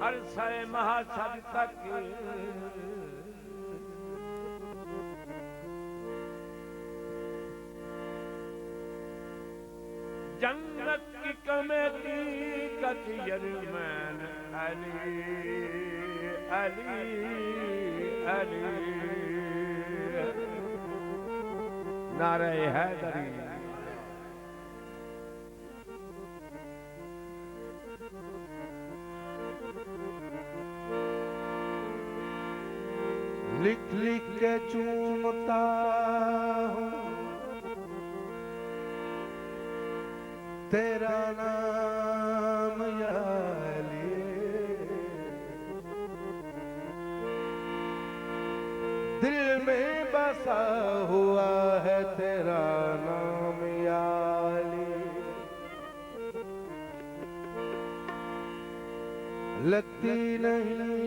परसय महासद तक जन्नत की कमेटी कथियरमैन अली अली अली नारे हैदरी। लिख लिख के चूमता हूँ तेरा नाम या अली, दिल में बसा हुआ है तेरा नाम या अली। लगती नहीं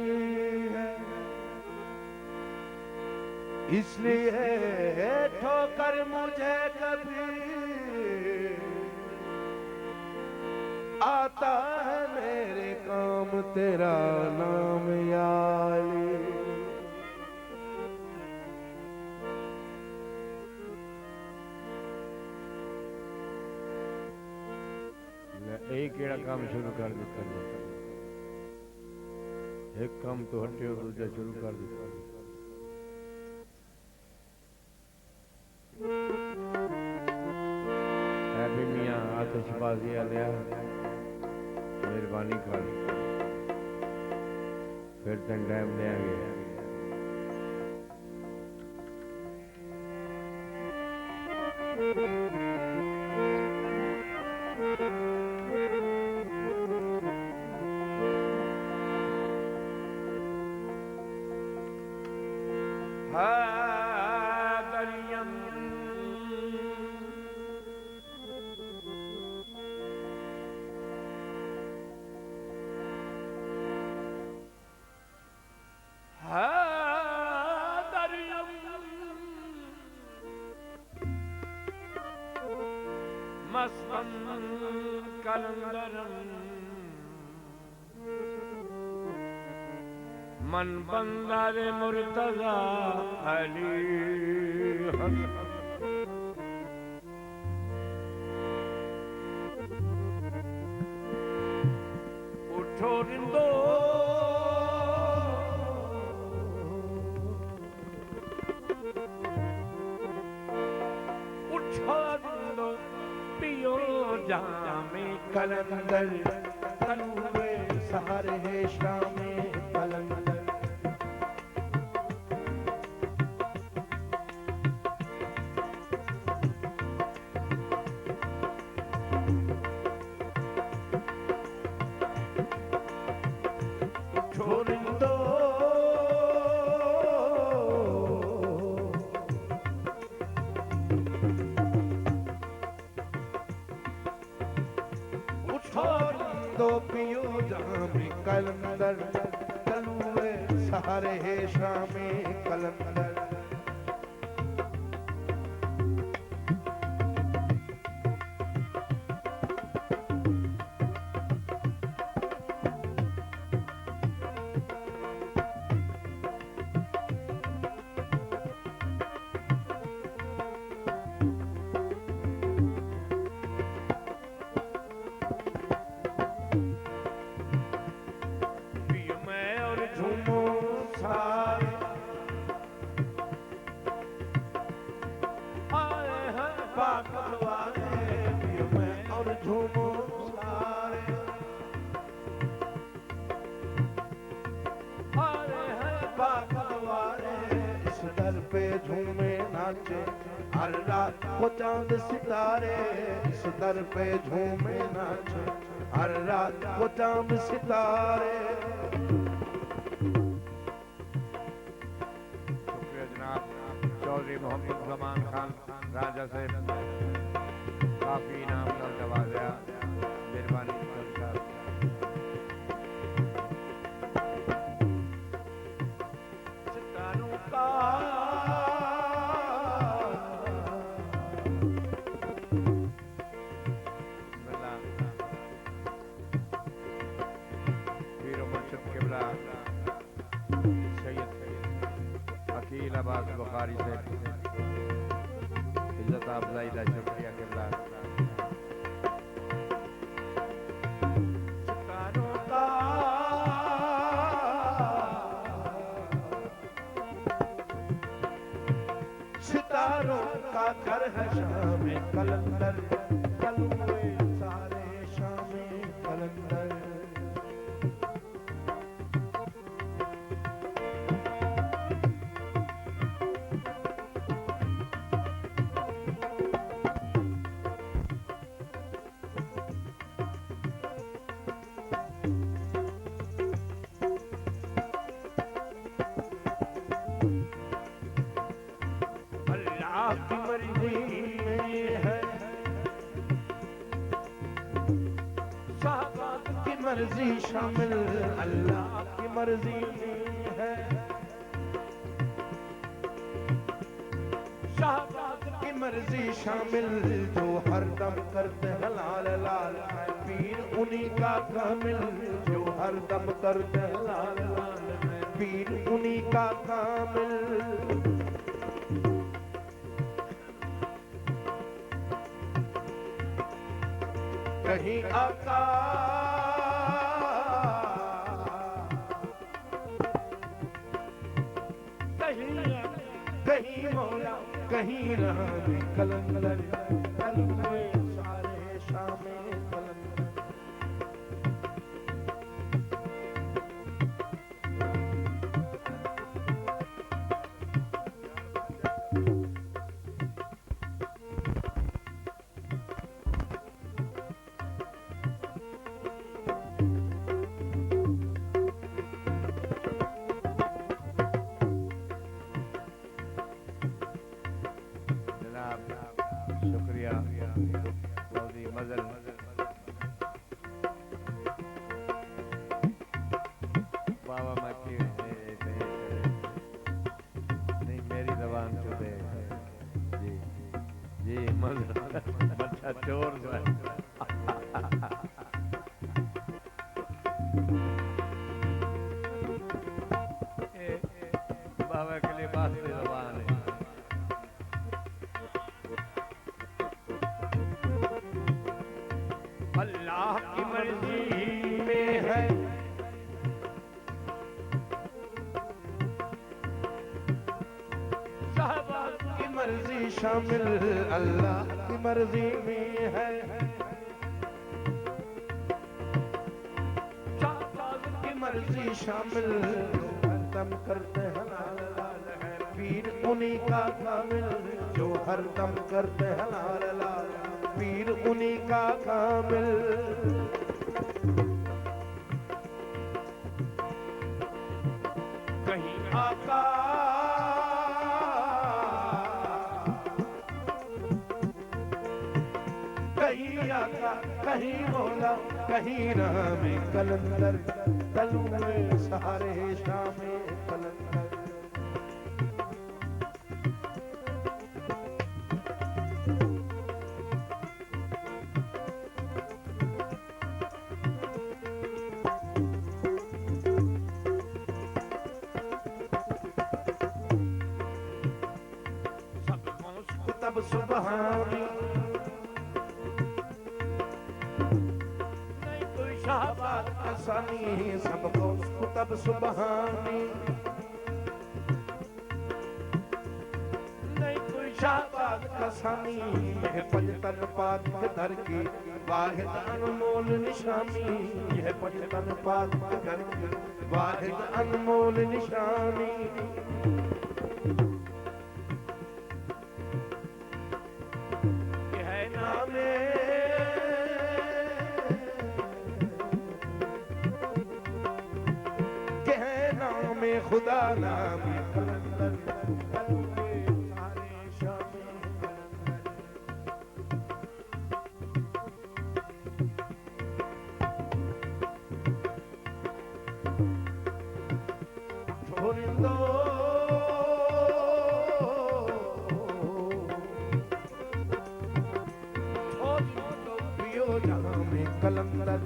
है इसलिए ठोकर मुझे कभी, आता है मेरे काम तेरा नाम या अली। एक केड़ा काम शुरू कर दिता, एक काम तो हटे दूजा शुरू कर दिता। भी मियाँ आतिशबाजी आलिया मेहरबानी कर, फिर तेन टाइम देंगे। मस्तन कलंदरम मन बंदर मुर्तजा अली उठो रिंदो उठो रिंदो पियो जामे कलंदर तनुए सहारे है शामे कलंदर। छोरिंदो दो पियो जामे कलंदर तनुए सहारे है शामे कलंदर। हर रात को चांद सितारे इस दर पे झूमे नाचे, हर रात को चांद सितारे। शुक्रिया जनाब चौधरी मोहम्मद जमान खान राजा से काफी इनाम का नवाजा, मेहरबानी सितारों का अकील अब्बास बुखारी से इज्जत अफजाई का शुक्रिया किबला। सितारों का सितारों का घर है शाम कलंदर, कलुए सारे शाम कलंदर। की मर्जी में है, साहबात की मर्जी शामिल अल्लाह की मर्जी में है। साहबात की मर्जी शामिल जो हर दम करते हैं लाल लाल है पीर उन्हीं का कामिल, जो हर दम करते हैं लाल लाल है पीर उन्हीं का कामिल। कहीं आका कहीं मौला कहीं राम कलंदर, कलुए सारे शाम कलंदर। शुक्रिया मौदी मजल बाबा मक्की नहीं मेरी जबान चुदे जी जी मजल बच्चा चोर बाबा के लिए बात जबान है। अल्लाह की मर्जी में है, साहबात की मर्जी शामिल अल्लाह की मर्जी में है। साहबात की मर्जी शामिल हरदम करते हैं लाल लाल है पीर उन्हीं का कामिल, जो हरदम करते हैं लाल लाल पीर उन्हीं का कामिल। कहीं आका कहीं आका कहीं मौला कहीं राम कलंदर, कलुए सारे शाम कलंदर। तब सुबहानी नहीं कोई शाहबाद आसानी, सबको तब सुबहानी नहीं कोई शाहबाद आसानी। यह पंजतन पाक दर की वाहिद अनमोल निशानी, यह पंजतन पाक दर की वाहिद अनमोल निशानी। खुदा नाम कलंदर, कलुए सारे शाम कलंदर। छोरिंदो छोरिंदो पियो जाम कलंदर,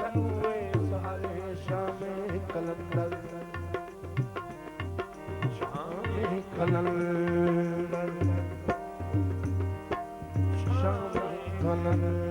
कलुए सारे शाम कलंदर। कलंदर श्याम कलंदर